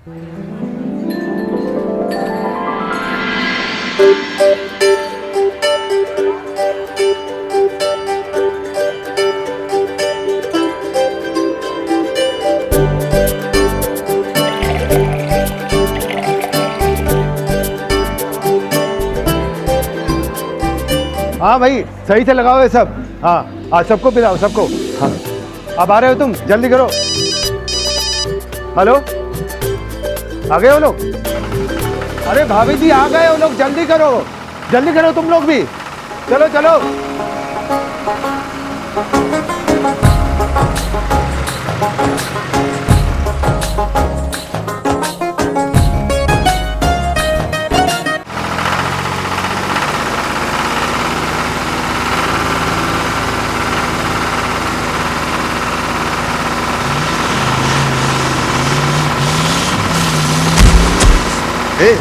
हाँ भाई, सही से लगाओ ये सब। हाँ, आज सबको पिलाओ, सबको। हाँ, अब आ रहे हो तुम, जल्दी करो। हेलो, आ गए हो लोग? अरे भाभी जी आ गए हो लोग, जल्दी करो तुम लोग भी। चलो चलो।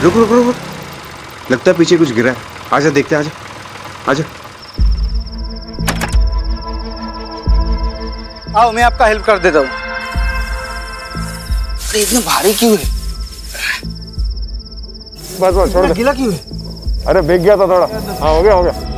रुक रुक रुक रुक। लगता है पीछे कुछ गिरा है। आजा देखते हैं, आजा आजा। आओ, मैं आपका हेल्प कर देता हूँ। इतना भारी क्यों है? बस छोड़ दे। गीला क्यों है? अरे भीग गया था थोड़ा। हाँ, हो गया।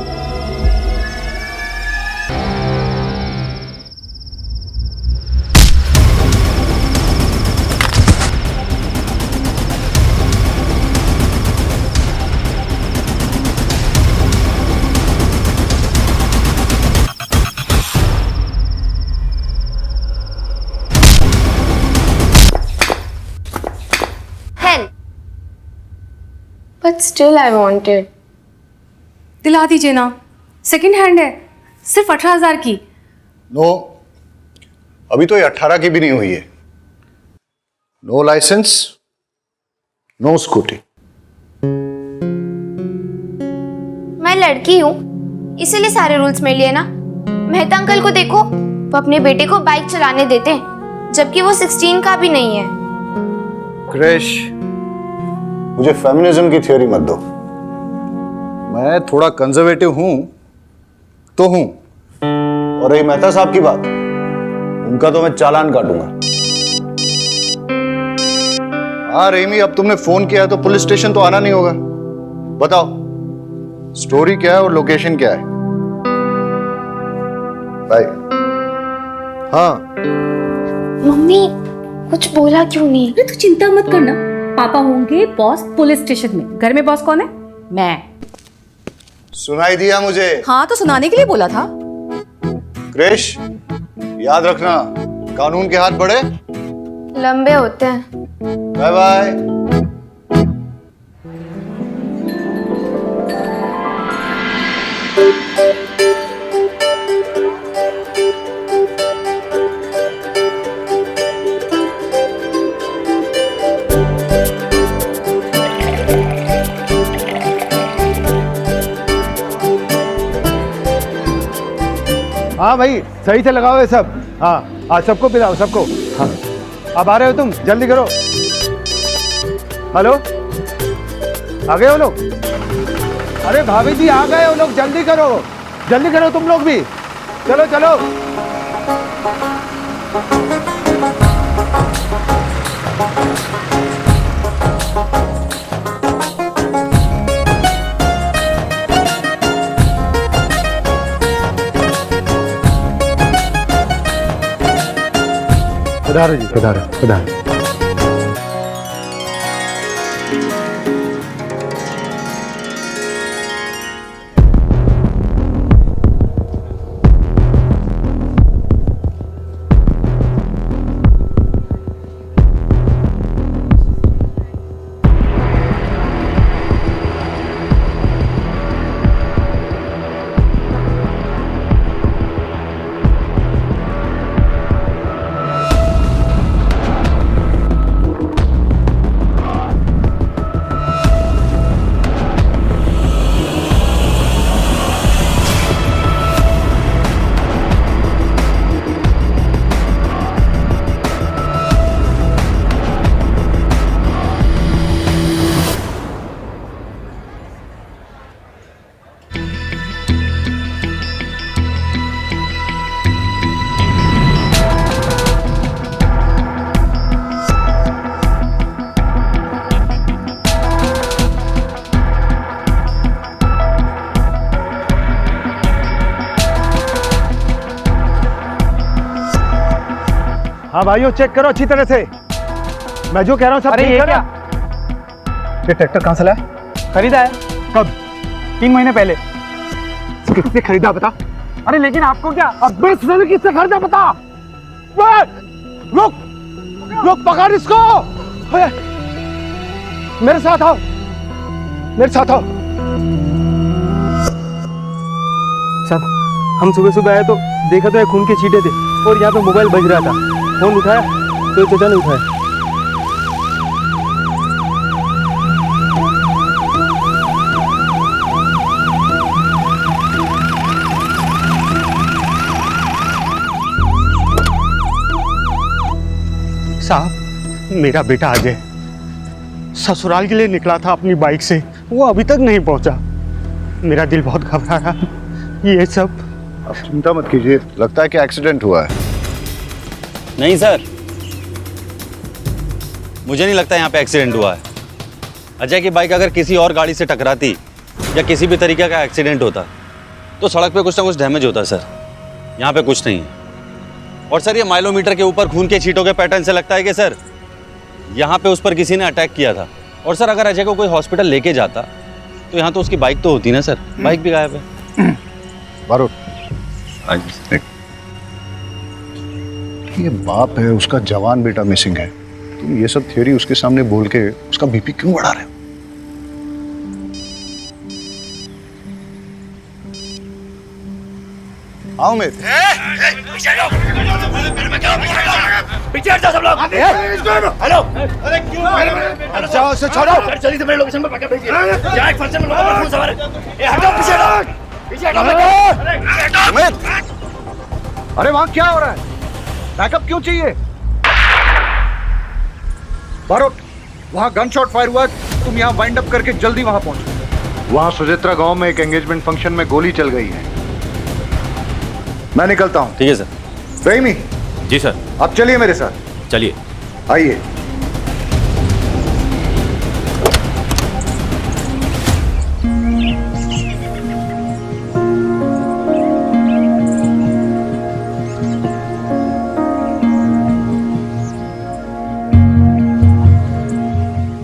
But still I wanted. दिला दीजिए ना, सेकंड हैंड है, सिर्फ 18,000 की। नो, अभी तो ये 18 की भी नहीं हुई है। No licence, no scooty. मैं लड़की हूँ, इसीलिए सारे रूल्स मेरे लिए ना। मेहता अंकल को देखो, वो अपने बेटे को बाइक चलाने देते हैं, जबकि वो 16 का भी नहीं है। क्रिश, मुझे फेमिनिज्म की थ्योरी मत दो। मैं थोड़ा कंजर्वेटिव हूं तो हूं। और रही मेहता साहब की बात, उनका तो मैं चालान काटूंगा। हाँ रेमी, अब तुमने फोन किया है तो पुलिस स्टेशन तो आना नहीं होगा। बताओ, स्टोरी क्या है और लोकेशन क्या है? बाय। हाँ मम्मी कुछ बोला क्यों नहीं? अरे तू चिंता मत करना, पापा होंगे बॉस पुलिस स्टेशन में। घर में बॉस कौन है? मैं। सुनाई दिया मुझे। हाँ तो सुनाने के लिए बोला था। क्रिश, याद रखना, कानून के हाथ बड़े लंबे होते हैं। Bye bye. हाँ भाई, सही से लगाओ ये सब। हाँ, आज सबको पिलाओ, सबको। हाँ, अब आ रहे हो तुम, जल्दी करो। हेलो, आ गए हो लोग? अरे भाभी जी आ गए हो लोग, जल्दी करो तुम लोग भी। चलो चलो। पधारो जी, पधारो। हाँ भाइयों, चेक करो अच्छी तरह से। मैं जो कह रहा हूँ सब ठीक है। ये ट्रैक्टर कहाँ से लाया? खरीदा है कब? 3 महीने पहले। किसने खरीदा बता? अरे लेकिन आपको क्या? अबे इसने किससे खरीदा बता? रुक रुक, पकड़ इसको। मेरे साथ आओ, मेरे साथ आओ। साहब, हम सुबह सुबह आए तो देखा तो ये खून के छींटे थे और यहाँ पे मोबाइल बज रहा था। फोन उठाया तो ये चाचा ने उठाया। साहब, मेरा बेटा अजय ससुराल के लिए निकला था अपनी बाइक से, वो अभी तक नहीं पहुंचा। मेरा दिल बहुत घबरा रहा। ये सब। आप चिंता मत कीजिए, लगता है कि एक्सीडेंट हुआ है। नहीं सर, मुझे नहीं लगता यहाँ पे एक्सीडेंट हुआ है। अजय की बाइक अगर किसी और गाड़ी से टकराती या किसी भी तरीके का एक्सीडेंट होता तो सड़क पे कुछ ना कुछ डैमेज होता सर। यहाँ पे कुछ नहीं है। और सर, ये माइलोमीटर के ऊपर खून के छींटों के पैटर्न से लगता है कि सर यहाँ पे उस पर किसी ने अटैक किया था। और सर, अगर अजय को कोई हॉस्पिटल लेके जाता तो यहाँ तो उसकी बाइक तो होती ना सर। बाइक भी गायब है। बारूद, ये बाप है, उसका जवान बेटा मिसिंग है। तुम ये सब थियोरी उसके सामने बोल के उसका बीपी क्यों बढ़ा रहे हो? आओ मेरे। पीछे हट जाओ सब लोग। हेलो, अरे क्यों? जाओ उसे छोड़ो। जल्दी से मेरे लोकेशन पे पकड़ भेजिए। यहाँ एक फंक्शन में लोगों का खून सवार है। ये हटो, पीछे हटो, पीछे हटो। अरे हटो। अरे वहां क्या हो रहा है? बैकअप क्यों चाहिए? बारूद, वहां गन शॉट फायर हुआ। तुम यहाँ वाइंड अप करके जल्दी वहां पहुंचो। वहां सुजित्रा गांव में एक एंगेजमेंट फंक्शन में गोली चल गई है। मैं निकलता हूं। ठीक है सर। रहीमी। जी सर। आप चलिए मेरे साथ। चलिए। आइए।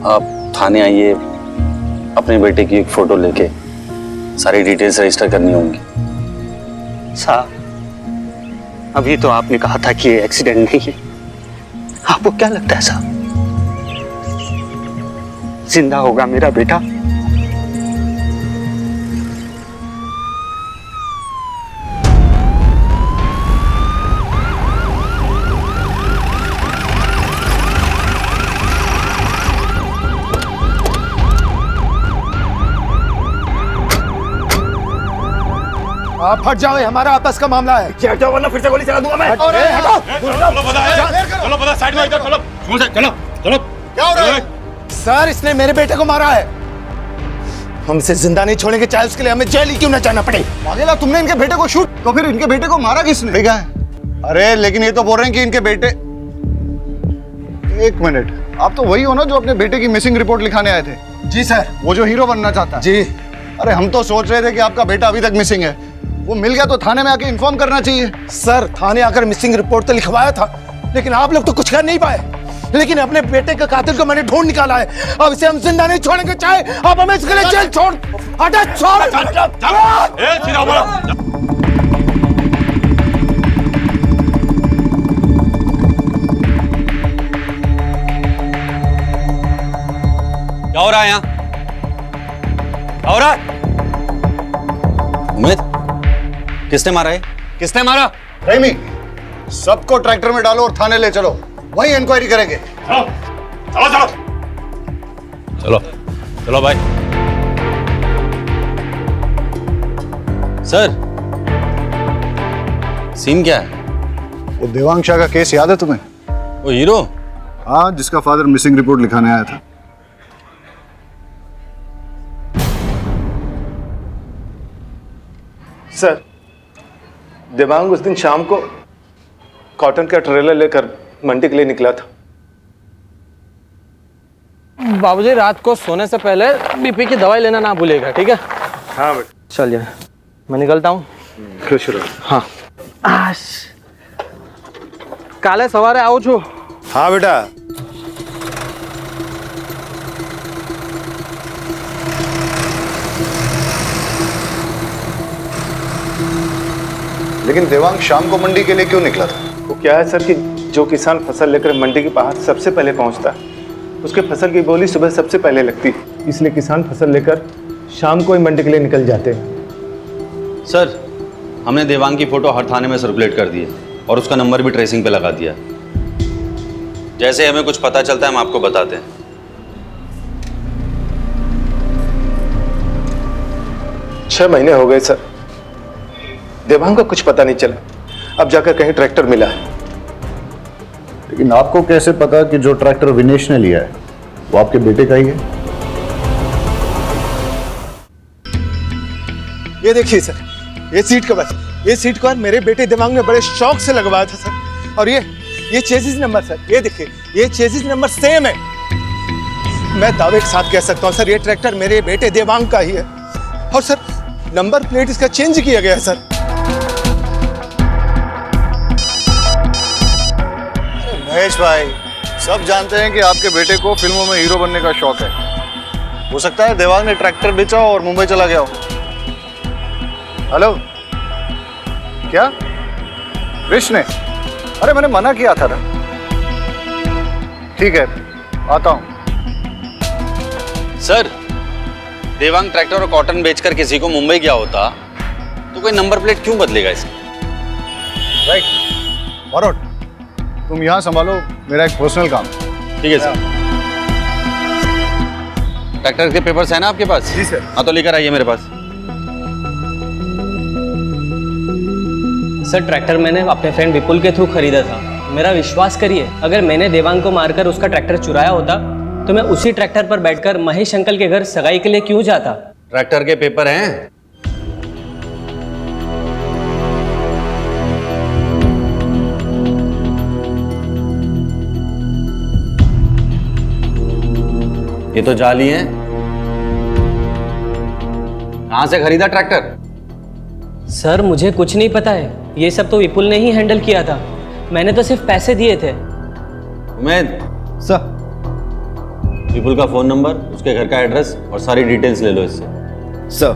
आप थाने आइए, अपने बेटे की एक फोटो लेके सारी डिटेल्स रजिस्टर करनी होंगी। साहब, अभी तो आपने कहा था कि ये एक्सीडेंट नहीं है। आपको क्या लगता है साहब, जिंदा होगा मेरा बेटा? आप हट जाओ, हमारा आपस का मामला है। पीछे हट जाओ वरना फिर से गोली चला दूंगा मैं। अरे हटो। चलो पता साइड में इधर चलो। चलो चलो। क्या हो रहा है? सर, इसने मेरे बेटे को मारा है। हम इसे जिंदा नहीं छोड़ेंगे, चाहे उसके लिए हमें जेल ही क्यों न जाना पड़े। पागल, तुमने इनके बेटे को शूट, तो फिर इनके बेटे को मारा किसने? ठीक है। अरे लेकिन ये तो बोल रहे हैं कि इनके बेटे। एक मिनट, आप तो वही हो ना जो अपने बेटे की मिसिंग रिपोर्ट लिखाने आए थे? जी सर। वो जो हीरो बनना चाहता है? जी। अरे हम तो सोच रहे थे कि आपका बेटा अभी तक मिसिंग है। वो मिल गया तो थाने में आके इन्फॉर्म करना चाहिए। सर, थाने आकर मिसिंग रिपोर्ट तो लिखवाया था, लेकिन आप लोग तो कुछ कर नहीं पाए। लेकिन अपने बेटे के कातिल को मैंने ढूंढ निकाला है। अब इसे हम जिंदा नहीं छोड़ेंगे, चाहे आप हमें इसके लिए जेल छोड़। हटा, छोड़। सीधा बोलो। क्या हो रहा है यहाँ? क्या हो रहा है? उमेद, किसने मारा है? किसने मारा? रहीमी, सबको ट्रैक्टर में डालो और थाने ले चलो, वहीं इंक्वायरी करेंगे। चलो चलो चलो चलो चलो भाई। सर, सीन क्या है? वो देवांग शाह का केस याद है तुम्हें? वो हीरो? हाँ, जिसका फादर मिसिंग रिपोर्ट लिखाने आया था। सर, देवांग उस दिन शाम को कॉटन का ट्रेलर लेकर मंडी के लिए निकला था। बाबूजी, रात को सोने से पहले बीपी की दवाई लेना ना भूलेगा, ठीक है? हाँ बेटा। चलिए, मैं निकलता हूँ। खुश रहो। हाँ। કાલે સવારે આવું છું. हाँ बेटा. लेकिन देवांग शाम को मंडी के लिए क्यों निकला था? वो क्या है सर कि जो किसान फसल लेकर मंडी के बाहर सबसे पहले पहुंचता है, उसके फसल की बोली सुबह सबसे पहले लगती है, इसलिए किसान फसल लेकर शाम को ही मंडी के लिए निकल जाते हैं। सर, हमने देवांग की फोटो हर थाने में सर्कुलेट कर दी है और उसका नंबर भी ट्रेसिंग पे लगा दिया। जैसे हमें कुछ पता चलता है हम आपको बताते हैं। छह महीने हो गए सर, देवांग को कुछ पता नहीं चला। अब जाकर कहीं ट्रैक्टर मिला है। लेकिन आपको कैसे पता कि जो ट्रैक्टर विनेश ने लिया है वो आपके बेटे का ही है? ये देखिए सर, ये सीट कवर, ये सीट कवर मेरे बेटे देवांग ने बड़े शौक से लगवाया था सर। और ये चेसिस नंबर सर, ये देखिए, ये चेसिस नंबर सेम है। मैं दावे के साथ कह सकता हूं सर, ये ट्रैक्टर मेरे बेटे देवांग का ही है। और सर, नंबर प्लेट इसका चेंज किया गया है सर। महेश भाई, सब जानते हैं कि आपके बेटे को फिल्मों में हीरो बनने का शौक है। हो सकता है देवांग ने ट्रैक्टर बेचा और मुंबई चला गया हो। हेलो, क्या कृष्ण ने? अरे मैंने मना किया था ना। ठीक है, आता हूं। सर, देवांग ट्रैक्टर और कॉटन बेचकर किसी को मुंबई गया होता तो कोई नंबर प्लेट क्यों बदलेगा इसकी? राइट, बरोड, तुम यहां संभालो, मेरा एक पर्सनल काम। ठीक है सर। ट्रैक्टर के पेपर्स है ना आपके पास? जी सर। हाँ, तो लेकर आइए मेरे पास। सर, ट्रैक्टर मैंने अपने फ्रेंड विपुल के थ्रू खरीदा था। मेरा विश्वास करिए, अगर मैंने देवांग को मारकर उसका ट्रैक्टर चुराया होता तो मैं उसी ट्रैक्टर पर बैठकर महेश अंकल के घर सगाई के लिए क्यों जाता? ट्रैक्टर के पेपर हैं? ये तो जाली हैं। कहां से खरीदा ट्रैक्टर? सर, मुझे कुछ नहीं पता है। ये सब तो विपुल ने ही हैंडल किया था। मैंने तो सिर्फ पैसे दिए थे। उमेद सर, विपुल का फोन नंबर, उसके घर का एड्रेस और सारी डिटेल्स ले लो इससे। सर,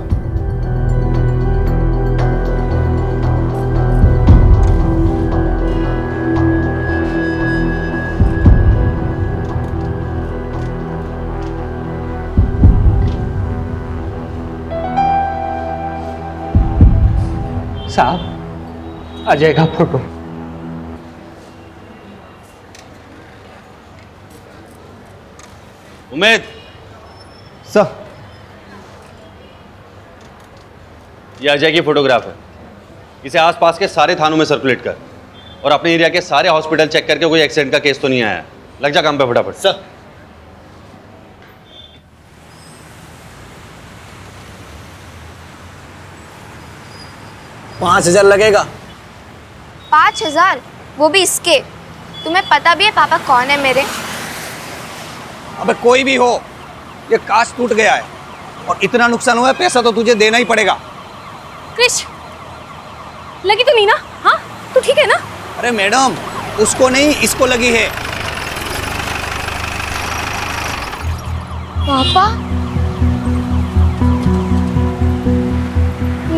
साहब, अजय का फोटो। उमेद, सर, ये अजय की फोटोग्राफ है। इसे आसपास के सारे थानों में सर्कुलेट कर और अपने एरिया के सारे हॉस्पिटल चेक करके कोई एक्सीडेंट का केस तो नहीं आया। लग जा काम पे फटाफट। सर, $5,000 लगेगा। 5,000? वो भी इसके? तुम्हें पता भी है पापा कौन है मेरे? अबे कोई भी हो, ये कांच टूट गया है और इतना नुकसान हुआ है, पैसा तो तुझे देना ही पड़ेगा। क्रिश, लगी तो नहीं ना? हाँ, तू ठीक है ना? अरे मैडम, उसको नहीं, इसको लगी है। पापा?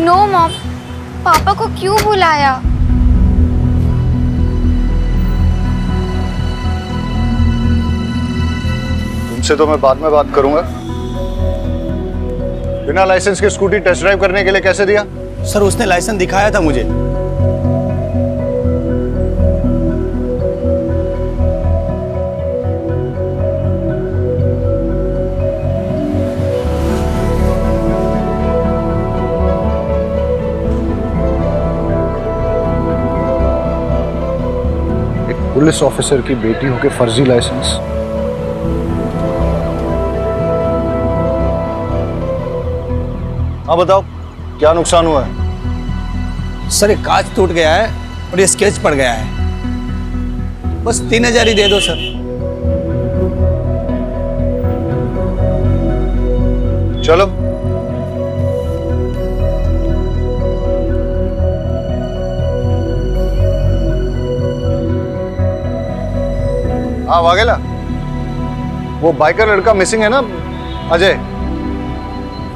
नो मॉम, पापा को क्यों बुलाया? तुमसे तो मैं बाद में बात करूंगा। बिना लाइसेंस के स्कूटी टेस्ट ड्राइव करने के लिए कैसे दिया? सर, उसने लाइसेंस दिखाया था मुझे। एक पुलिस ऑफिसर की बेटी होके फर्जी लाइसेंस? हाँ बताओ, क्या नुकसान हुआ है? सर, एक कांच टूट गया है और ये स्केच पड़ गया है। बस 3,000 ही दे दो सर। चलो। वागेला, वो बाइकर लड़का मिसिंग है ना अजय,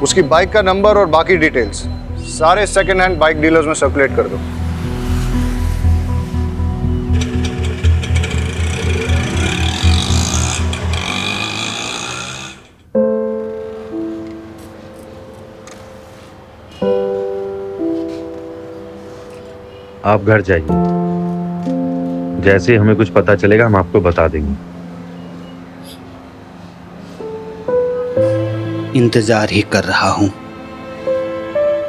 उसकी बाइक का नंबर और बाकी डिटेल्स सारे सेकंड हैंड बाइक डीलर्स में सर्कुलेट कर दो। आप घर जाइए, जैसे ही हमें कुछ पता चलेगा हम आपको बता देंगे। इंतजार ही कर रहा हूं,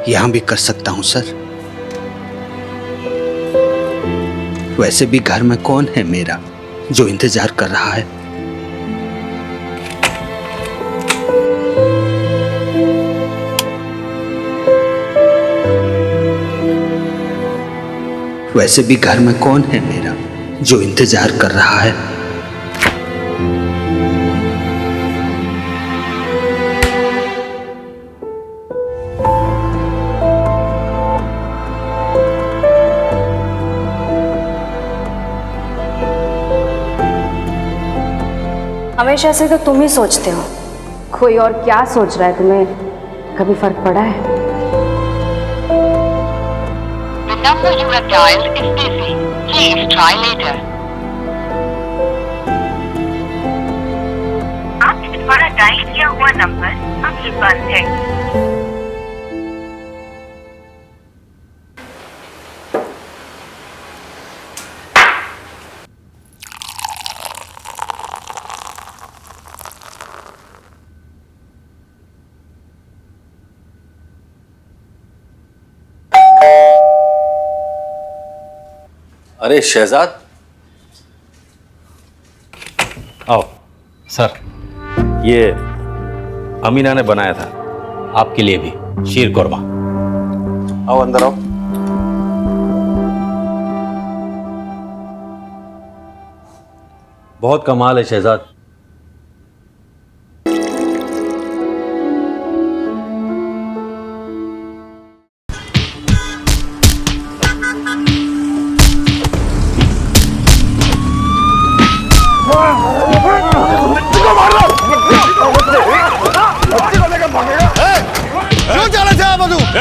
यहां भी कर सकता हूं सर। वैसे भी घर में कौन है मेरा जो इंतजार कर रहा है? वैसे भी घर में कौन है मेरा जो इंतजार कर रहा है? हमेशा से तो तुम ही सोचते हो, कोई और क्या सोच रहा है तुम्हें कभी फर्क पड़ा है? The number you have dialed is busy. Please try later. आपके द्वारा डायल किया हुआ नंबर अभी बंद है। अरे शहजाद, आओ। सर, ये अमीना ने बनाया था आपके लिए भी शीर कोरमा। आओ अंदर आओ। बहुत कमाल है शहजाद।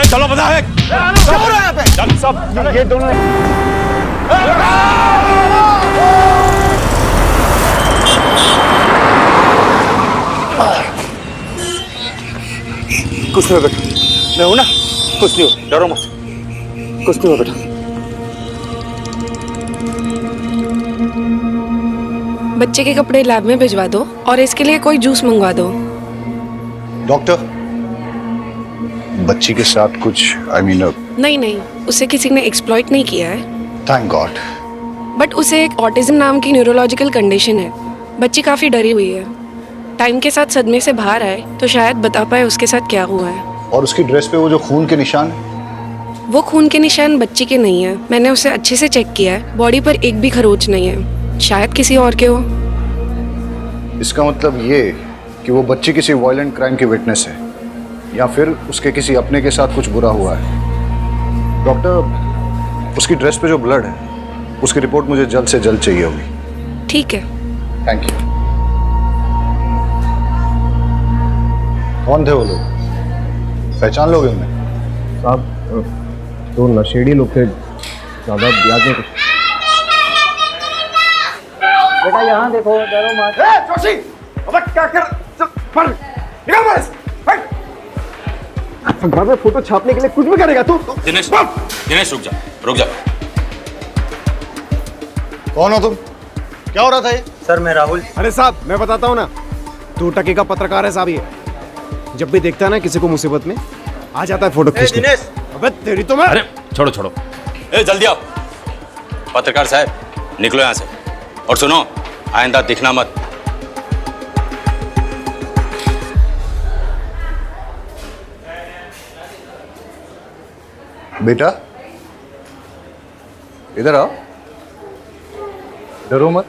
चलो बता है क्या हो रहा है यहाँ पे? चल सब ये दोनों कुछ नहीं हो बेटा, मैं हूं ना, कुछ नहीं हो, डरो मत, कुछ नहीं हो बेटा। बच्चे के कपड़े लैब में भिजवा दो और इसके लिए कोई जूस मंगवा दो। डॉक्टर, बच्ची के साथ कुछ नहीं नहीं, उसे किसी ने एक्सप्लॉइट नहीं किया है। Thank God. बट उसे एक ऑटिज्म नाम की न्यूरोलॉजिकल कंडीशन है। बच्ची काफी डरी हुई है। टाइम के साथ सदमे से बाहर आए तो शायद बता पाए उसके साथ क्या हुआ है। और उसकी ड्रेस पे वो जो खून के निशान है? वो खून के निशान बच्ची के नहीं है। मैंने उसे अच्छे से चेक किया है, बॉडी पर एक भी खरोच नहीं है। शायद किसी और के हो। इसका मतलब ये कि वो बच्ची किसी वायलेंट क्राइम की विटनेस है या फिर उसके किसी अपने के साथ कुछ बुरा हुआ है। डॉक्टर, उसकी ड्रेस पे जो ब्लड है उसकी रिपोर्ट मुझे जल्द से जल्द चाहिए होगी। ठीक है। Thank you. कौन थे वो लोग, पहचान लोगे उन्हें? साहब, तो नशेड़ी लोग थे, ज़्यादा याद नहीं कुछ। बेटा यहाँ देखो, डरो मत। जोशी, अब क्या कर? चल पर निकल बाहर से। अखबार में फोटो छापने के लिए कुछ भी करेगा तू? दिनेश, दिनेश रुक जा, रुक जा। कौन हो तुम? क्या हो रहा था ये? सर, मैं राहुल। अरे साहब, मैं बताता हूँ ना, 2 टके का पत्रकार है साहब ये। जब भी देखता है ना किसी को मुसीबत में, आ जाता है फोटो खींचने। दिनेश, अबे तेरी तो मैं। अरे छोड़ो छोड़ो, ए जल्दी आओ। पत्रकार साहब, निकलो यहाँ से। और सुनो, आइंदा दिखना मत। बेटा इधर आओ, डरो मत।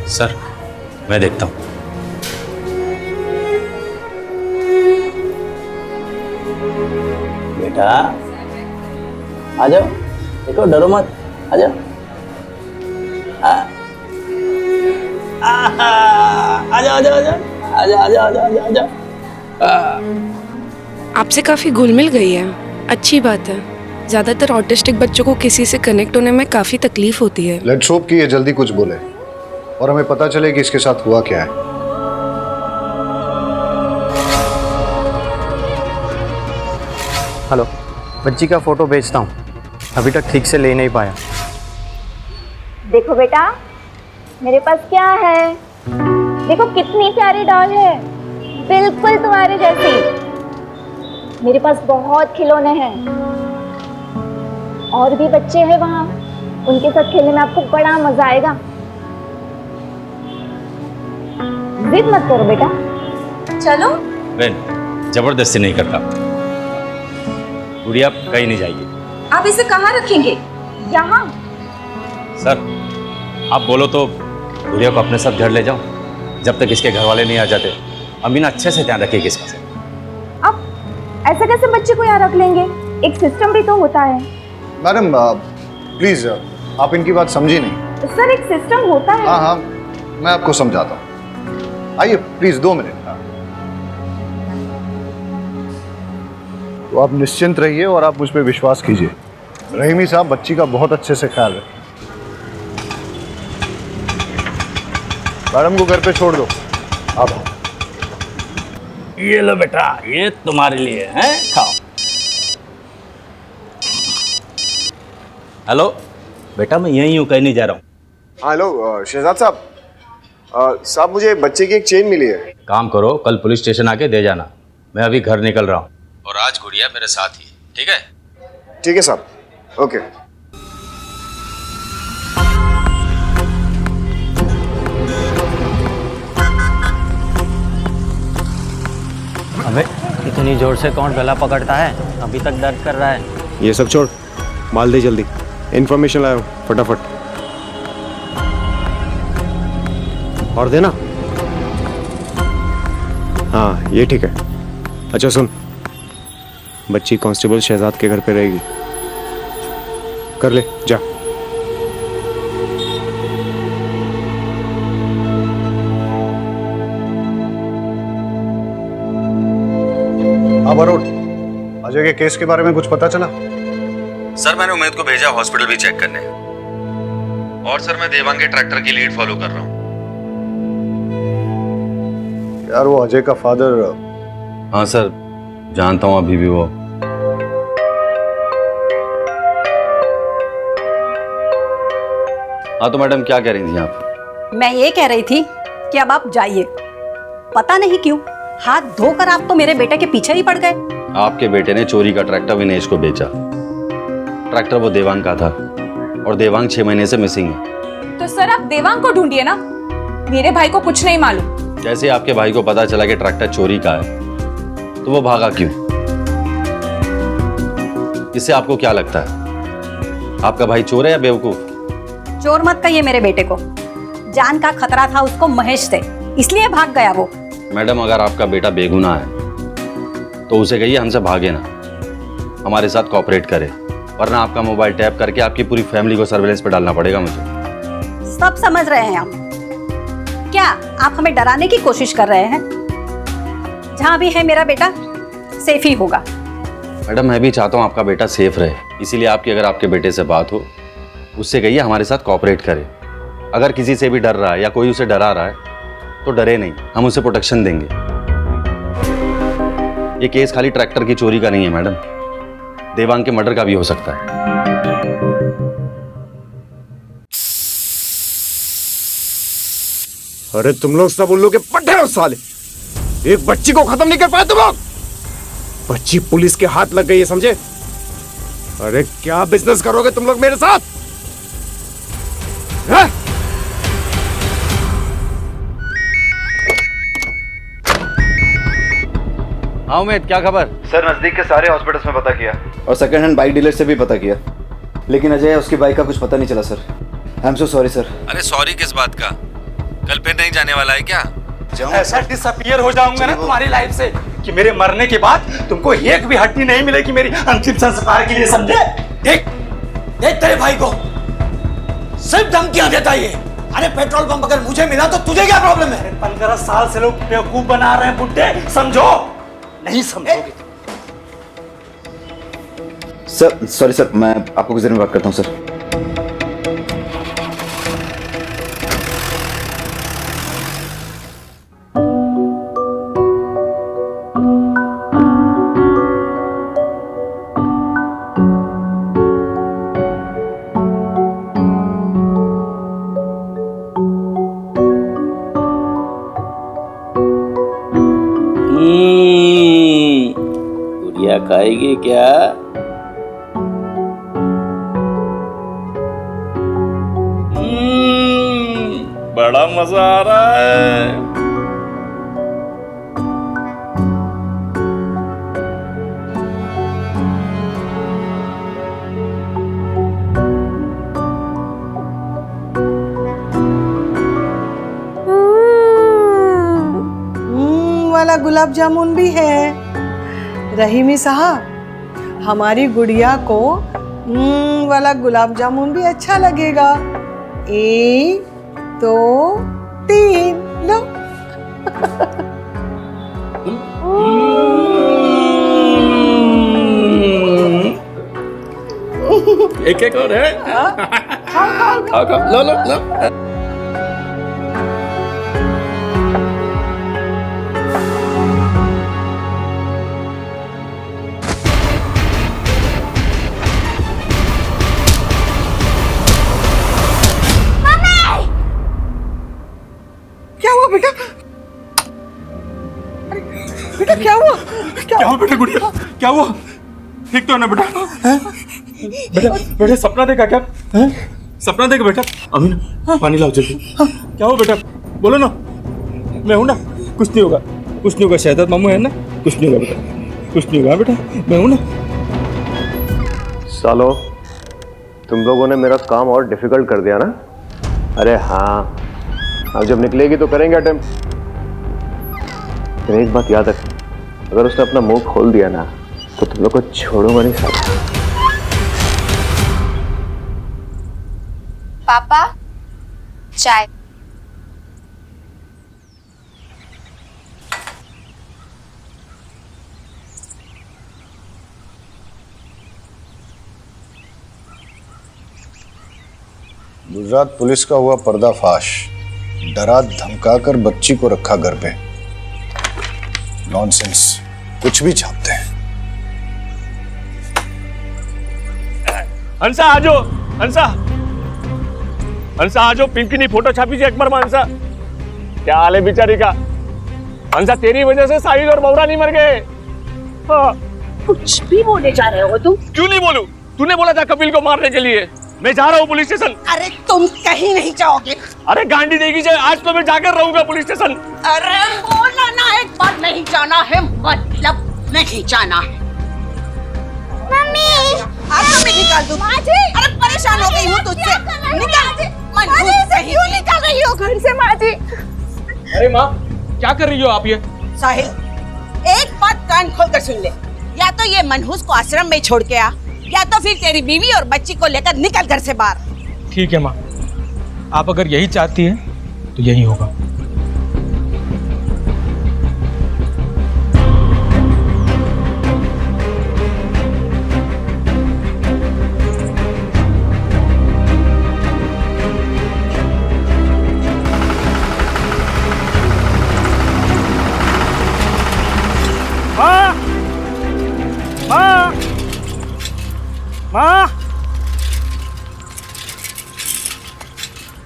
सर, मैं देखता हूँ। बेटा आ जाओ, देखो डरो मत, आ जाओ। आजा आजा आजा आजा आजा आजा आजा आजा। आपसे काफ़ी घुल मिल गई है, अच्छी बात है। ज़्यादातर ऑटिस्टिक बच्चों को किसी से कनेक्ट होने में काफ़ी तकलीफ होती है। लेट्स होप कि ये जल्दी कुछ बोले और हमें पता चले कि इसके साथ हुआ क्या है। हेलो, बच्ची का फोटो भेजता हूँ, अभी तक ठीक से ले नहीं पाया। देखो बेटा, मेरे पास क्या है, देखो कितनी प्यारी डॉल है, बिल्कुल तुम्हारे जैसी। मेरे पास बहुत खिलौने हैं और भी बच्चे हैं वहाँ, उनके साथ खेलने में आपको बड़ा मजा आएगा। जिद मत करो बेटा, चलो। बहन, जबरदस्ती नहीं करता, गुड़िया कहीं नहीं जाएगी। आप इसे कहाँ रखेंगे? यहाँ। सर, आप बोलो तो गुड़िया को अपने साथ घर ले जाओ, जब तक इसके घर वाले नहीं आ जाते। अमीना अच्छे से ध्यान रखेगी इसका। अब ऐसे कैसे बच्चे को यहाँ रख लेंगे? एक सिस्टम भी तो होता है। मैडम प्लीज, आप इनकी बात समझी नहीं। सर, एक सिस्टम होता है। हाँ हाँ, मैं आपको समझाता हूँ। आइए प्लीज, 2 मिनट। तो आप निश्चिंत रहिए और आप मुझ पर विश्वास कीजिए। रहीमी साहब बच्ची का बहुत अच्छे से ख्याल रखें। मैडम को घर पे छोड़ दो। आप ये लो बेटा, ये तुम्हारे लिए है, खाओ। हेलो बेटा, मैं यहीं हूँ, कहीं नहीं जा रहा हूँ। हेलो शहजाद साहब, साहब मुझे बच्चे की एक चेन मिली है। काम करो, कल पुलिस स्टेशन आके दे जाना। मैं अभी घर निकल रहा हूँ और आज गुड़िया मेरे साथ ही, ठीक है? ठीक है साहब, ओके। अबे इतनी जोर से कौन गला पकड़ता है? अभी तक दर्द कर रहा है। ये सब छोड़, माल दे जल्दी। इन्फॉर्मेशन लाओ फटाफट। और देना। हाँ ये ठीक है। अच्छा सुन, बच्ची कांस्टेबल शहजाद के घर पे रहेगी। कर ले, जा। हाँ बरोड, अजय के केस के बारे में कुछ पता चला? सर, मैंने उमेद को भेजा हॉस्पिटल भी चेक करने, और सर मैं देवांग के ट्रैक्टर की लीड फॉलो कर रहा हूँ। यार वो अजय का फादर। हाँ सर, जानता हूँ अभी भी वो। हाँ तो मैडम क्या कह रही थी आप? मैं ये कह रही थी कि अब आप जाइए। पता नहीं क्यों हाथ धोकर आप तो मेरे बेटे के पीछे ही पड़ गए। आपके बेटे ने चोरी का ट्रैक्टर विनेश को बेचा। ट्रैक्टर वो देवांग का था और देवांग 6 महीने से मिसिंग है। तो सर आप देवांग को ढूंढिए ना, मेरे भाई को कुछ नहीं मालूम। जैसे आपके भाई को पता चला कि ट्रैक्टर चोरी का है तो वो भागा क्यों? इससे आपको क्या लगता है, आपका भाई चोर है या बेवकूफ? चोर मत कहिए मेरे बेटे को, जान का खतरा था उसको महेश से, इसलिए भाग गया वो। मैडम अगर आपका बेटा बेगुनाह है तो उसे कहिए हमसे भागे ना, हमारे साथ कोऑपरेट करे, वरना आपका मोबाइल टैप करके आपकी पूरी फैमिली को सर्विलेंस पे डालना पड़ेगा मुझे। सब समझ रहे हैं हम। क्या आप हमें डराने की कोशिश कर रहे हैं? जहां भी है मेरा बेटा सेफ ही होगा। मैडम मैं भी चाहता हूँ आपका बेटा सेफ रहे, इसीलिए आपकी अगर आपके बेटे से बात हो उससे कहिए हमारे साथ कोऑपरेट करे। अगर किसी से भी डर रहा है या कोई उसे डरा रहा है तो डरे नहीं, हम उसे प्रोटेक्शन देंगे। ये केस खाली ट्रैक्टर की चोरी का नहीं है मैडम, देवांग के मर्डर का भी हो सकता है। अरे तुम लोग सब उल्लू के पट्टे हो साले, एक बच्ची को खत्म नहीं कर पाए तुम लोग। बच्ची पुलिस के हाथ लग गई है, समझे? अरे क्या बिजनेस करोगे तुम लोग मेरे साथ? है? हाँ उमेद, क्या खबर? सर नजदीक के सारे हॉस्पिटल्स में पता किया और सेकंड हैंड बाइक डीलर से भी पता किया, लेकिन अजय उसकी बाइक का कुछ पता नहीं चला sir. I am so sorry sir. अरे सॉरी किस बात का? कल फिर नहीं जाने वाला है क्या? ऐसा डिसअपीयर हो जाऊंगा ना तुम्हारी लाइफ से कि मेरे मरने के बाद तुमको एक भी हड्डी नहीं मिलेगी मेरी अंतिम संस्कार के लिए, समझे? देख देख तेरे भाई को सिर्फ धमकियां देता ये, अरे पेट्रोल पंप अगर मुझे मिला तो तुझे क्या प्रॉब्लम है? 15 साल से लोग बेवकूफ बना रहे हैं बुड्ढे, समझो? नहीं समझोगे। सर सॉरी सर, मैं आपको कुछ देर में बात करता हूँ सर। गुड़िया खाएगी क्या? बड़ा मजा आ रहा है। वाला गुलाब जामुन भी है। रहीमी साहब, हमारी गुड़िया को वाला गुलाब जामुन भी अच्छा लगेगा। 1 2 3 लो। एक एक और है। खाओ खाओ, लो लो लो। क्या हुआ बेटा? बेटा क्या हुआ? क्या हुआ बेटा? गुड़िया क्या हुआ? ठीक तो है ना बेटा? बेटा बेटा सपना देखा क्या? सपना देखा बेटा? अमीन पानी लाओ जल्दी। क्या हुआ बेटा? बोलो ना, मैं हूं ना, कुछ नहीं होगा, कुछ नहीं होगा। शहजाद मामू है ना, कुछ नहीं होगा बेटा, कुछ नहीं होगा बेटा, मैं हूं ना। सालो, तुम लोगों ने मेरा काम और डिफिकल्ट कर दिया ना? अरे हाँ, अब जब निकलेगी तो करेंगे अटेम्प्ट। लेकिन एक बात याद रख, अगर उसने अपना मुंह खोल दिया ना तो तुम लोग को छोड़ूंगा नहीं साला। पापा चाय। गुजरात पुलिस का हुआ पर्दाफाश। डरा धमकाकर बच्ची को रखा घर पे। नॉनसेंस, कुछ भी छापते हैं। हंसा आजो, हंसा हंसा आजो, पिंकी ने फोटो छापी थी अकबर में। हंसा क्या हाल है बेचारी का? हंसा तेरी वजह से साहिल और बौरा नहीं मर गए। हाँ। कुछ भी बोले जा रहे हो तुम? क्यों नहीं बोलूं? तूने बोला था कपिल को मारने के लिए। मैं जा रहा हूँ पुलिस स्टेशन। अरे तुम कहीं नहीं जाओगे। अरे गांडी देगी जाए, आज तो मैं जाकर रहूंगा पुलिस स्टेशन। अरे बोला ना एक बार, नहीं जाना है मतलब नहीं जाना है। मम्मी, आपको मैं निकाल दूं। अरे परेशान हो गई हूँ तुझसे। निकाल। क्यों निकाल रही हो घर से माँ जी? अरे माँ, क्या कर रही हो आप ये? साहिल, एक बात कान खोल कर सुन ले। या तो ये मनहूस को आश्रम में छोड़ के आ, या तो फिर तेरी बीवी और बच्ची को लेकर निकल घर से बाहर। ठीक है माँ, आप अगर यही चाहती हैं तो यही होगा। माँ, माँ, माँ,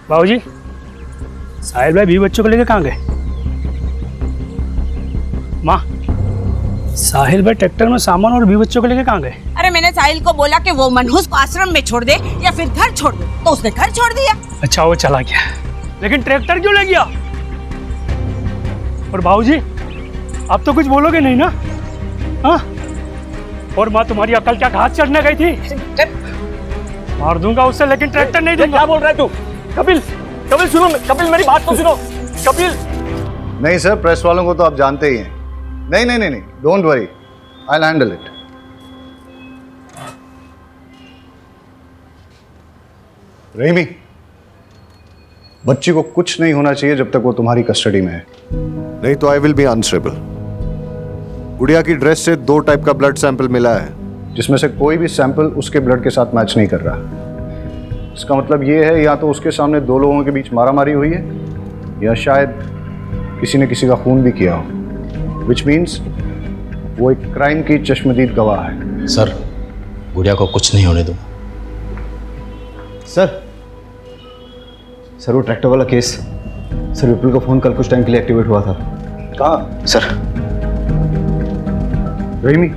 बाबूजी, साहिल भाई भी बच्चों को लेकर कहाँ गए? माँ, साहिल भाई ट्रैक्टर में सामान और भी बच्चों को लेकर कहाँ गए? अरे मैंने साहिल को बोला कि वो मनहूस को आश्रम में छोड़ दे या फिर घर छोड़ दे, तो उसने घर छोड़ दिया। अच्छा, वो चला गया, लेकिन ट्रैक्टर क्यों ले गया? और बाबूजी, अब तो कुछ बोलोगे नहीं ना? हाँ? और माँ, तुम्हारी अकल क्या घास चढ़ने गई थी? मार दूंगा उससे, लेकिन ट्रैक्टर नहीं दूंगा। क्या बोल रहा है तू? कपिल, कपिल सुनो, कपिल मेरी बात तो सुनो। कपिल। नहीं सर, प्रेस वालों को तो आप जानते ही हैं। नहीं नहीं नहीं नहीं, don't worry, I will handle it. Rahimi, बच्ची को कुछ नहीं होना चाहिए जब तक वो तुम्हारी कस्टडी में है, नहीं तो आई विल बी आंसरेबल। गुड़िया की ड्रेस से 2 टाइप का ब्लड सैंपल मिला है, जिसमें से कोई भी सैंपल उसके ब्लड के साथ मैच नहीं कर रहा। इसका मतलब ये है या तो उसके सामने 2 लोगों के बीच मारामारी हुई है या शायद किसी ने किसी का खून भी किया हो, विच मीन्स वो एक क्राइम की चश्मदीद गवाह है। सर गुड़िया को कुछ नहीं होने दूंगा। सर वो ट्रैक्टर वाला केस, सर विपुल का फोन कल कुछ टाइम के लिए एक्टिवेट हुआ था। कहाँ? सर रहीमी,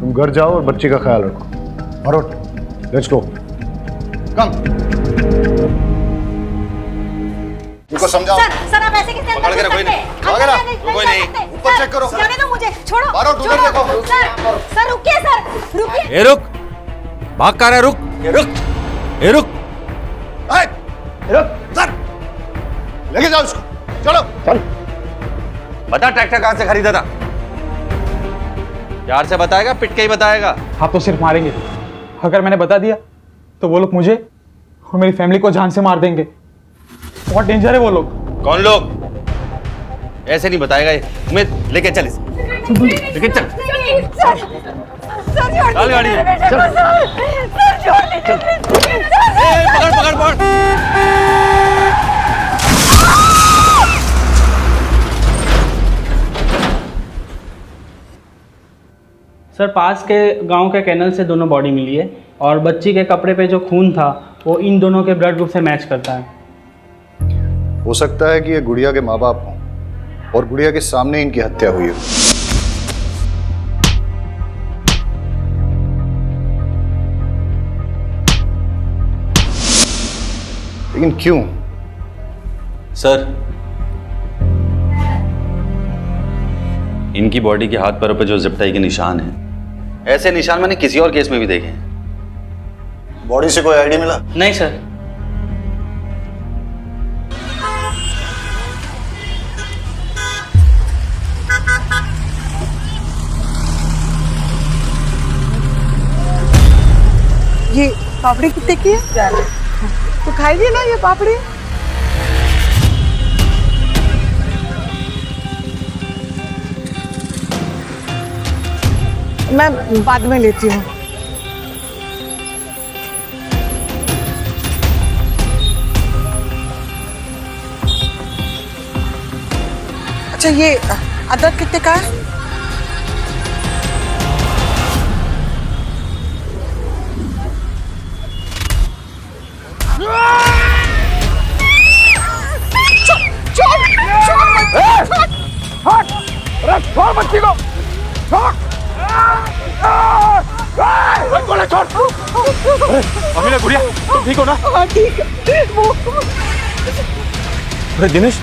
तुम घर जाओ और बच्चे का ख्याल रखो। Marot, let's go. कम। इनको समझाओ। सर आप ऐसे कैसे पकड़ के रखो इन्हें। वगैरह कोई नहीं, ऊपर चेक करो। जाने दो मुझे, छोड़ो। मारो, उधर देखो। सर रुकिए सर, रुकिए। ए रुक, भाग कर रहा है, रुक। रुक, रुक, रुक, सर लेके जाओ इसको, चलो। चल। बता ट्रैक्टर कहां से खरीदा था? प्यार से बताएगा, पिट के ही बताएगा? आप तो सिर्फ मारेंगे। अगर मैंने बता दिया तो वो लोग मुझे और मेरी फैमिली को जान से मार देंगे। बहुत डेंजर है वो लोग। कौन लोग? ऐसे नहीं बताएगा ये। उमेद लेके चल इसे, लेके चल। चल गाड़ी में। पकड़ पकड़ पकड़। सर पास के गांव के कैनल से दोनों बॉडी मिली है और बच्ची के कपड़े पे जो खून था वो इन दोनों के ब्लड ग्रुप से मैच करता है। हो सकता है कि ये गुड़िया के माँ बाप हों और गुड़िया के सामने इनकी हत्या हुई हो। लेकिन क्यों? सर इनकी बॉडी के हाथ पैरों पे जो जिप्टाई के निशान हैं, ऐसे निशान मैंने किसी और केस में भी देखे हैं। बॉडी से कोई आईडी मिला? नहीं सर। ये पापड़ी कितने की है? तो खाइए ना ये पापड़ी। मैं बाद में लेती हूँ। अच्छा ये अदरक कितने का है? छोड़ बच्ची को, छोड़। अमीना गुड़िया तुम ठीक हो ना? हाँ ठीक है। अरे दिनेश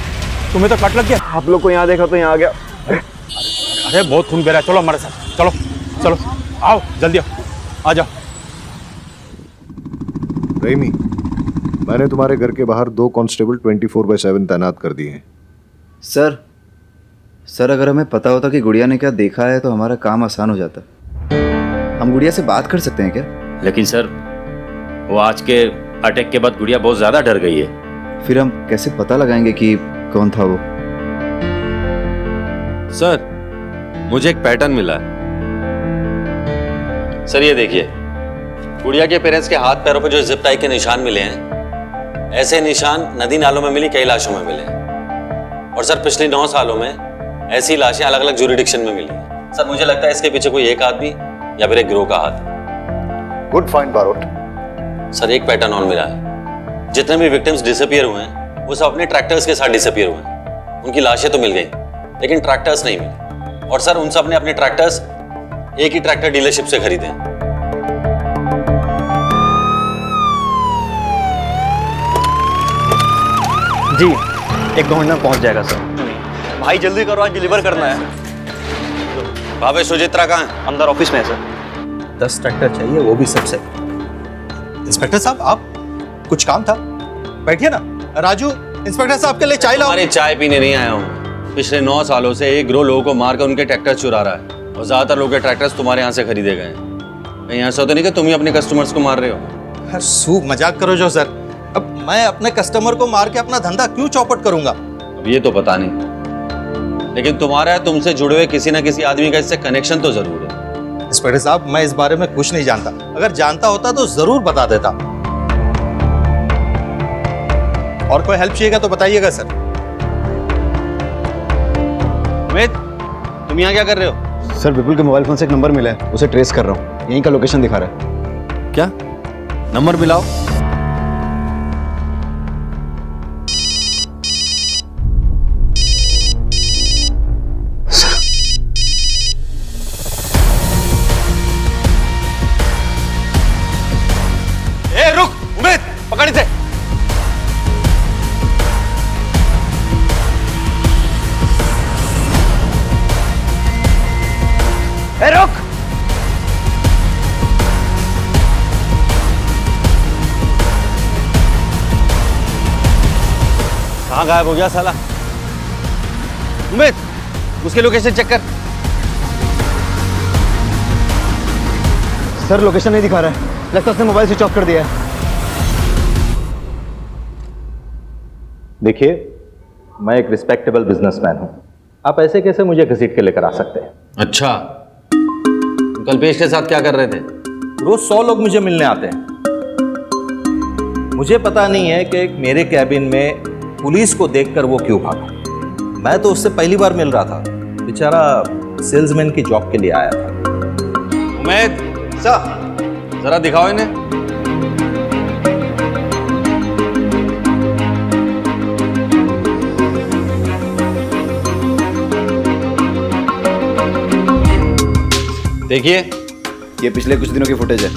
तुम्हें तो कट लग गया। आप लोग को यहाँ देखा तो यहाँ आ गया। अरे बहुत खून बह रहा है, चलो हमारे साथ, चलो चलो आओ जल्दी आओ, आ जाओ। रहीमी, मैंने तुम्हारे घर के बाहर 2 कांस्टेबल 24/7 तैनात कर दिए हैं। सर अगर हमें पता होता कि गुड़िया ने क्या देखा है तो हमारा काम आसान हो जाता। हम गुड़िया से बात कर सकते हैं क्या? लेकिन सर वो आज के अटैक के बाद गुड़िया बहुत ज्यादा डर गई है। फिर हम कैसे पता लगाएंगे कि कौन था वो? सर मुझे एक पैटर्न मिला है। सर ये देखिए, गुड़िया के पेरेंट्स के हाथ पैरों पर जो जिप टाई के निशान मिले हैं, ऐसे निशान नदी नालों में मिली कई लाशों में मिले हैं। और सर पिछले 9 सालों में ऐसी लाशें अलग अलग ज्यूरिडिक्शन में मिली हैं। सर मुझे लगता है इसके पीछे कोई एक आदमी या फिर एक गिरोह का हाथ है। Good find Barot. सर एक पैटर्न और मिला है, जितने भी विक्टिम्स डिसअपियर हुए हैं वो सब अपने ट्रैक्टर्स के साथ डिसअपियर हुए हैं। उनकी लाशें तो मिल गई लेकिन ट्रैक्टर्स नहीं मिले। और सर उन सब ने अपने ट्रैक्टर्स एक ही ट्रैक्टर डीलरशिप से खरीदे हैं। जी 1-2 मिनट में पहुंच जाएगा सर। भाई जल्दी करो, आज डिलीवर करना है। भावे सुचित्रा कहाँ है? अंदर ऑफिस में है सर। 10 ट्रैक्टर चाहिए, वो भी सबसे। इंस्पेक्टर साहब आप, कुछ काम था? बैठिए ना। राजू इंस्पेक्टर साहब के लिए चाय लाओ। अरे चाय पीने नहीं आया हूँ। पिछले 9 सालों से एक गिरोह लोगों को मारकर उनके ट्रैक्टर चुरा रहा है और ज्यादातर लोगों के ट्रैक्टर्स तुम्हारे यहाँ से खरीदे गए हैं। कहीं ऐसा तो नहीं कि तुम ही अपने कस्टमर्स को मार रहे हो? सूप मजाक करो जो सर। अब मैं अपने कस्टमर को मार के अपना धंधा क्यों चौपट करूंगा? अब ये तो पता नहीं, लेकिन तुम्हारा या तुमसे जुड़े हुए किसी ना किसी आदमी का इससे कनेक्शन तो जरूर है। इंस्पेक्टर साहब, मैं इस बारे में कुछ नहीं जानता। अगर जानता होता तो जरूर बता देता। और कोई हेल्प चाहिएगा तो बताइएगा सर। उमेद, तुम यहाँ क्या कर रहे हो? सर विपुल के मोबाइल फोन से एक नंबर मिला है, उसे ट्रेस कर रहा हूँ। यहीं का लोकेशन दिखा रहा है। क्या नंबर मिलाओ? ए रुक उमेद, पकड़ इसे। ए रुक। कहाँ गायब हो गया साला? उमेद, उसकी लोकेशन चेक कर। सर लोकेशन नहीं दिखा रहा है, लगता है उसने मोबाइल स्विच ऑफ कर दिया है। देखिए, मैं एक रिस्पेक्टेबल बिजनेसमैन हूं, आप ऐसे कैसे मुझे घसीट के लेकर आ सकते हैं? अच्छा, कल्पेश के साथ क्या कर रहे थे? रोज 100 लोग मुझे मिलने आते हैं। मुझे पता नहीं है कि मेरे कैबिन में पुलिस को देखकर वो क्यों भागा। मैं तो उससे पहली बार मिल रहा था, बेचारा सेल्समैन की जॉब के लिए आया था। उमेद सर, जरा दिखाओ इन्हें। देखिए, ये पिछले कुछ दिनों की फुटेज है।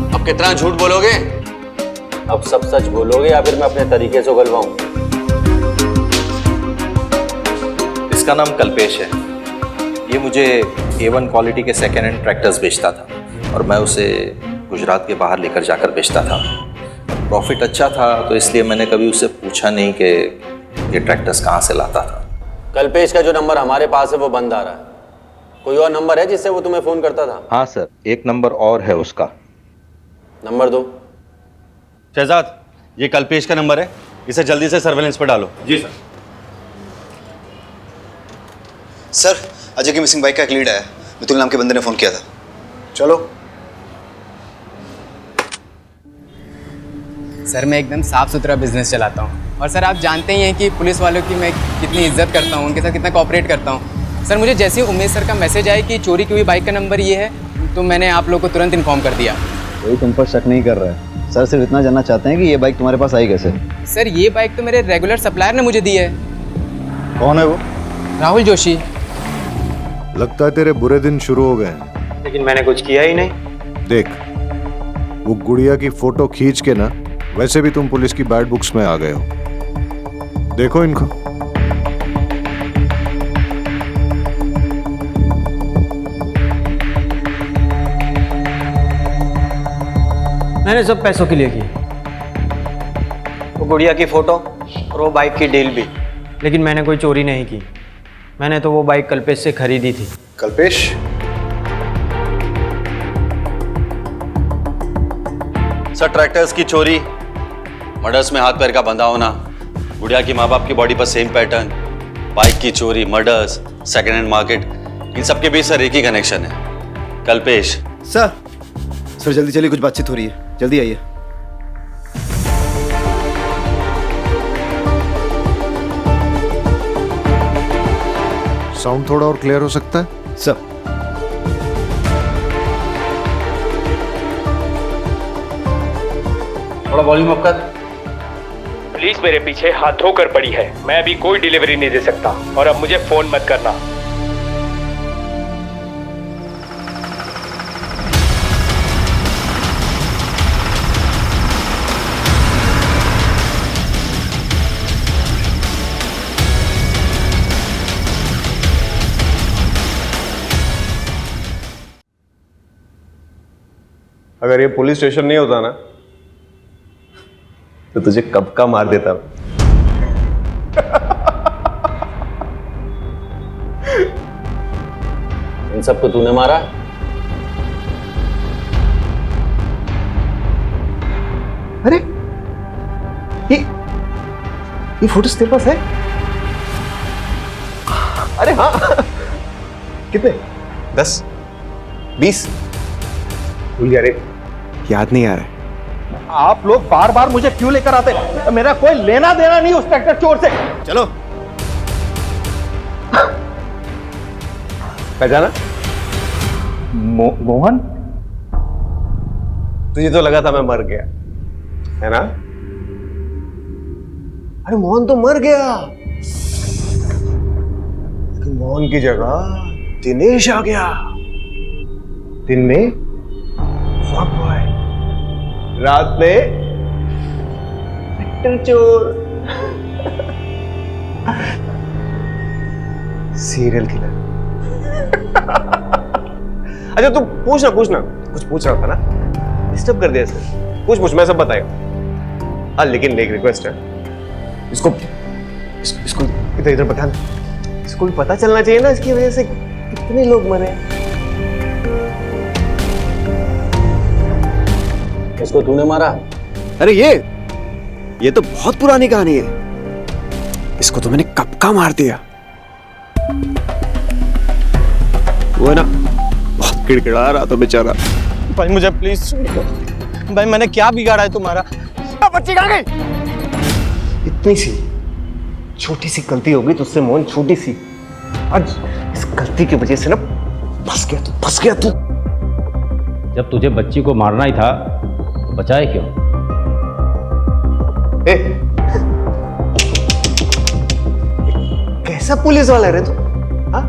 अब कितना झूठ बोलोगे? अब सब सच बोलोगे या फिर मैं अपने तरीके से उगलवाऊं? इसका नाम कल्पेश है। ये मुझे A1 क्वालिटी के सेकेंड हैंड ट्रैक्टर्स बेचता था और मैं उसे गुजरात के बाहर लेकर जाकर बेचता था। प्रॉफिट अच्छा था तो इसलिए मैंने कभी उससे पूछा नहीं कि ये ट्रैक्टर्स कहाँ से लाता था। कल्पेश का जो नंबर हमारे पास है वो बंद आ रहा है। कोई और नंबर है जिससे वो तुम्हें फोन करता था? हाँ सर, एक नंबर और है उसका। नंबर दो। शहजाद, ये कल्पेश का नंबर है, इसे जल्दी से सर्वेलेंस पर डालो। जी सर। सर, अजय की मिसिंग बाइक का एक लीड आया। मितुल नाम के बंदे ने फोन किया था। चलो। सर, मैं एकदम साफ सुथरा बिजनेस चलाता हूँ और सर आप जानते ही हैं कि पुलिस वालों की मैं कितनी इज्जत करता हूँ, उनके साथ कितना कोऑपरेट करता हूँ। सर, मुझे जैसे ही उमेश सर का मैसेज आया कि चोरी की हुई बाइक का नंबर ये है, तो मैंने आप लोगों को तुरंत इन्फॉर्म कर दिया। कोई तुम पर शक नहीं कर रहा है। सर सिर्फ इतना जानना चाहते हैं कि ये बाइक तुम्हारे पास आई कैसे? सर, ये बाइक तो मेरे रेगुलर सप्लायर ने मुझे दी है। कौन है वो? राहुल जोशी। लगता है तेरे बुरे दिन शुरू हो गए हैं। लेकिन मैंने कुछ किया ही नहीं। देख, वो गुड़िया की फोटो खींच के ना, वैसे भी तुम पुलिस की बैड बुक्स में आ गए हो। देखो इनको। मैंने सब पैसों के लिए की, वो गुड़िया की फोटो और वो बाइक की डील भी। लेकिन मैंने कोई चोरी नहीं की, मैंने तो वो बाइक कल्पेश से खरीदी थी। कल्पेश? सर, ट्रैक्टर्स की चोरी, मर्डर्स में हाथ पैर का बंधा होना, गुड़िया की माँ बाप की बॉडी पर सेम पैटर्न, बाइक की चोरी, मर्डर्स, सेकेंड हैंड मार्केट, इन सबके बीच सर एक ही कनेक्शन है, कल्पेश। सर जल्दी चलिए, कुछ बातचीत हो रही है, जल्दी आइए। साउंड थोड़ा और क्लियर हो सकता है? सर, थोड़ा वॉल्यूम अप कर। पुलिस मेरे पीछे हाथ धोकर पड़ी है, मैं अभी कोई डिलीवरी नहीं दे सकता और अब मुझे फोन मत करना। अगर ये पुलिस स्टेशन नहीं होता ना तो तुझे कब का मार देता। सबको तूने मारा? अरे ये फोटोज तेरे पास है? अरे हाँ। कितने? 10 20? भूल गया रे, याद नहीं आ रहा है। आप लोग बार बार मुझे क्यों लेकर आते? मेरा कोई लेना देना नहीं उस ट्रैक्टर चोर से। चलो। पहचाना? मोहन? तुझे तो लगा था मैं मर गया, है ना? अरे मोहन तो मर गया, लेकिन मोहन की जगह दिनेश आ गया। दिन में फ्रॉक बॉय, रात में ट्रैक्टर चोर, सीरियल किलर। अच्छा तू पूछना कुछ पूछ रहा था ना, डिस्टर्ब कर दिया सर। पूछ मैं सब बताएगा। हाँ लेकिन एक रिक्वेस्ट है, इसको इधर इधर बताना, इसको भी पता चलना चाहिए ना इसकी वजह से कितने लोग मरे। इसको तूने मारा? अरे ये तो बहुत पुरानी कहानी है, इसको तो मैंने कब का मार दिया। वो है ना, बहुत किड़किड़ा रहा था बेचारा। भाई मुझे प्लीज छोड़ दो भाई, मैंने क्या बिगाड़ा है तुम्हारा? बच्ची कहाँ गई? इतनी सी छोटी सी गलती हो गई तुझसे मोहन, छोटी सी। आज इस गलती की वजह से ना फंस गया तू। जब तुझे बच्ची को मारना ही था तो बचाए क्यों? कैसा पुलिस वाला है रे तू? हाँ?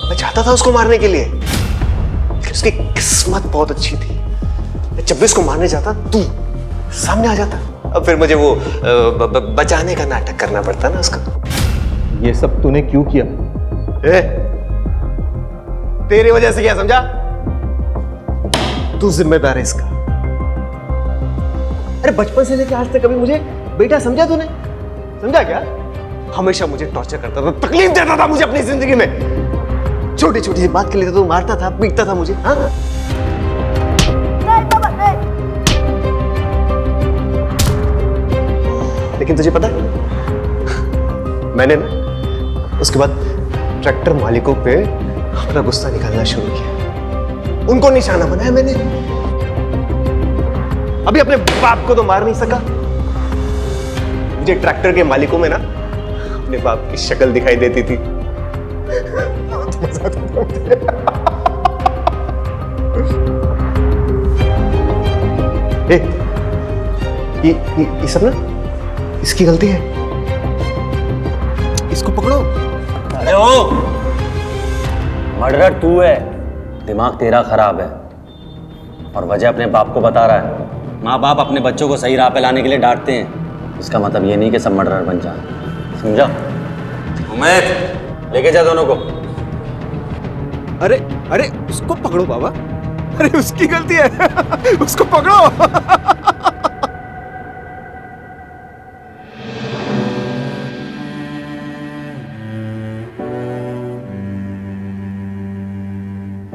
मैं चाहता था उसको मारने के लिए, लेकिन उसकी किस्मत बहुत अच्छी थी। जब भी उसको मारने जाता तू सामने आ जाता, अब फिर मुझे वो बचाने का नाटक करना पड़ता ना उसका। ये सब तूने क्यों किया? तेरी वजह से क्या समझा? तू जिम्मेदार है इसका। अरे बचपन से लेकर आज तक कभी मुझे बेटा समझा तूने? समझा क्या? हमेशा मुझे टॉर्चर करता था, तकलीफ देता था मुझे अपनी जिंदगी में। छोटी छोटी सी बात के लिए तो मारता था, पीटता था मुझे। हाँ लेकिन तुझे पता है, मैंने ना उसके बाद ट्रैक्टर मालिकों पे अपना गुस्सा निकालना शुरू किया, उनको निशाना बनाया मैंने। अभी अपने बाप को तो मार नहीं सका, मुझे ट्रैक्टर के मालिकों में ना अपने बाप की शक्ल दिखाई देती थी। मजा आता था मुझे। ये सब ना इसकी गलती है, इसको पकड़ो। अरे ओ, मर्डरर तू है, दिमाग तेरा खराब है और वजह अपने बाप को बता रहा है। माँ बाप अपने बच्चों को सही राह पे लाने के लिए डांटते हैं, इसका मतलब ये नहीं कि सब मर्डरर बन जाए, समझा? उमेद लेके जा दोनों को। अरे उसको पकड़ो बाबा, अरे उसकी गलती है, उसको पकड़ो।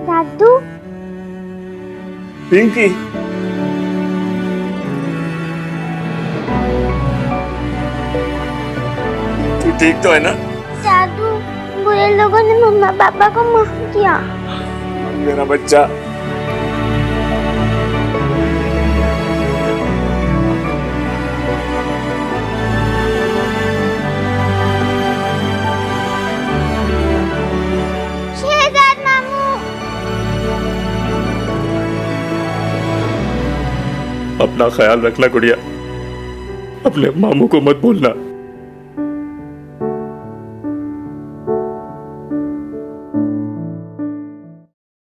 दादू, पिंकी, तू ठीक तो है ना? दादू, बुरे लोगों ने मम्मा पापा को मार दिया। मेरा बच्चा। शहजाद मामू। अपना ख्याल रखना गुड़िया, अपने मामू को मत भूलना।